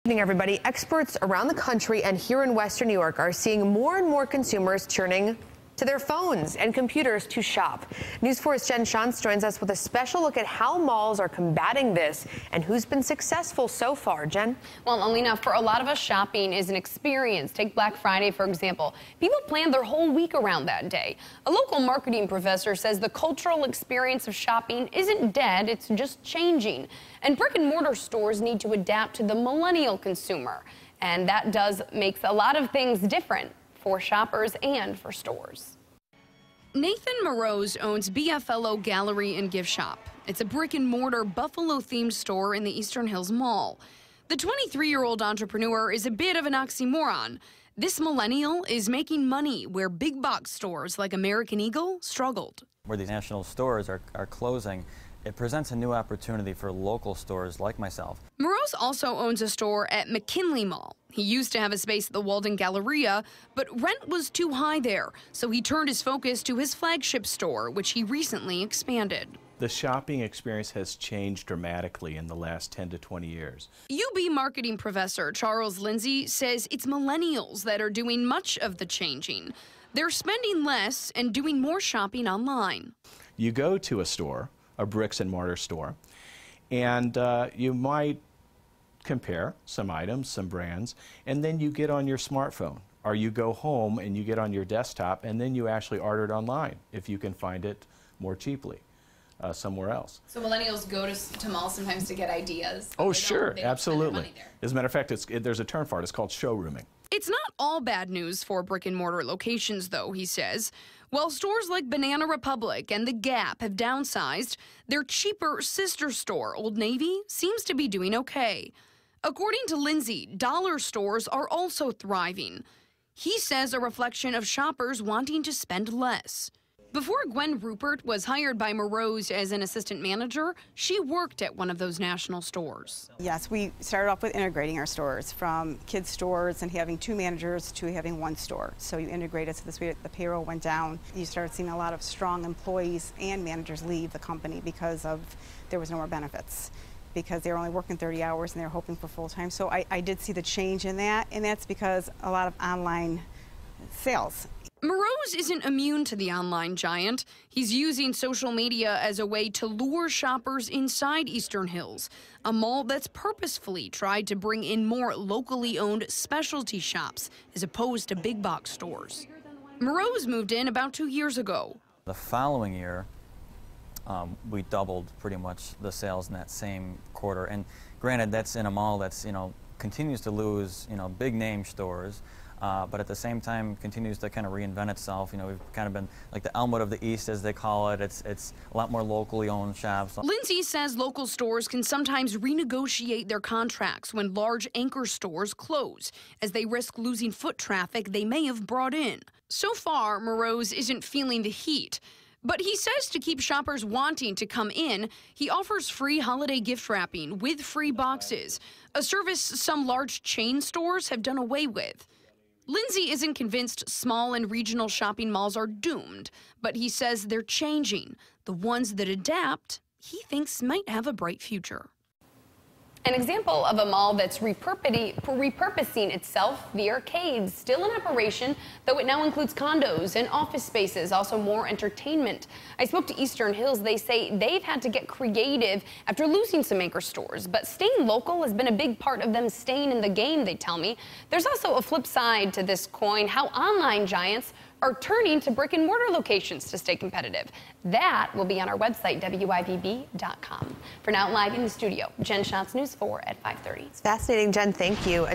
Good evening, everybody. Experts around the country and here in Western New York are seeing more and more consumers turning to their phones and computers to shop. News 4's Jen Shantz joins us with a special look at how malls are combating this and who's been successful so far. Jen? Well, Alina, for a lot of us, shopping is an experience. Take Black Friday, for example. People plan their whole week around that day. A local marketing professor says the cultural experience of shopping isn't dead, it's just changing. And brick and mortar stores need to adapt to the millennial consumer. And that makes a lot of things different for shoppers and for stores. Nathan Morose owns BFLO Gallery and Gift Shop. It's a brick and mortar Buffalo-themed store in the Eastern Hills Mall. The 23-year-old entrepreneur is a bit of an oxymoron. This millennial is making money where big box stores like American Eagle struggled. Where these national stores are closing, it presents a new opportunity for local stores like myself. Morose also owns a store at McKinley Mall. He used to have a space at the Walden Galleria, but rent was too high there, so he turned his focus to his flagship store, which he recently expanded. The shopping experience has changed dramatically in the last 10 to 20 years. UB marketing professor Charles Lindsay says it's millennials that are doing much of the changing. They're spending less and doing more shopping online. You go to a store, a bricks and mortar store, and you might compare some items, some brands, and then you get on your smartphone, or you go home and you get on your desktop, and then you actually order it online if you can find it more cheaply somewhere else. So millennials go to malls sometimes to get ideas? Oh, sure, absolutely. As a matter of fact, there's a term for it. It's called showrooming. It's not all bad news for brick and mortar locations, though, he says. While stores like Banana Republic and The Gap have downsized, their cheaper sister store, Old Navy, seems to be doing okay. According to Lindsay, dollar stores are also thriving. He says a reflection of shoppers wanting to spend less. Before Gwen Rupert was hired by Morose as an assistant manager, she worked at one of those national stores. Yes, we started off with integrating our stores from kids stores and having 2 managers to having 1 store. So you integrated so this way the payroll went down. You started seeing a lot of strong employees and managers leave the company because there was no more benefits, because they were only working 30 hours and they were hoping for full-time. So I did see the change in that, and that's because a lot of online sales. Morose isn't immune to the online giant. He's using social media as a way to lure shoppers inside Eastern Hills, a mall that's purposefully tried to bring in more locally owned specialty shops as opposed to big box stores. Morose moved in about 2 years ago. The following year, we doubled pretty much the sales in that same quarter. And granted, that's in a mall that's, continues to lose, big name stores. But at the same time continues to kind of reinvent itself. We've kind of been like the Elmwood of the East, as they call it. It's a lot more locally owned shops. Lindsay says local stores can sometimes renegotiate their contracts when large anchor stores close, as they risk losing foot traffic they may have brought in. So far, Morose isn't feeling the heat. But he says to keep shoppers wanting to come in, he offers free holiday gift wrapping with free boxes, a service some large chain stores have done away with. Lindsay isn't convinced small and regional shopping malls are doomed, but he says they're changing. The ones that adapt, he thinks might have a bright future. An example of a mall that's repurposing itself, the Arcade's still in operation, though it now includes condos and office spaces, also more entertainment. I spoke to Eastern Hills. They say they've had to get creative after losing some anchor stores, but staying local has been a big part of them staying in the game, they tell me. There's also a flip side to this coin, how online giants are turning to brick and mortar locations to stay competitive. That will be on our website, WIVB.com. For now, live in the studio, Jen Shantz, News 4 at 5:30. It's fascinating, Jen. Thank you.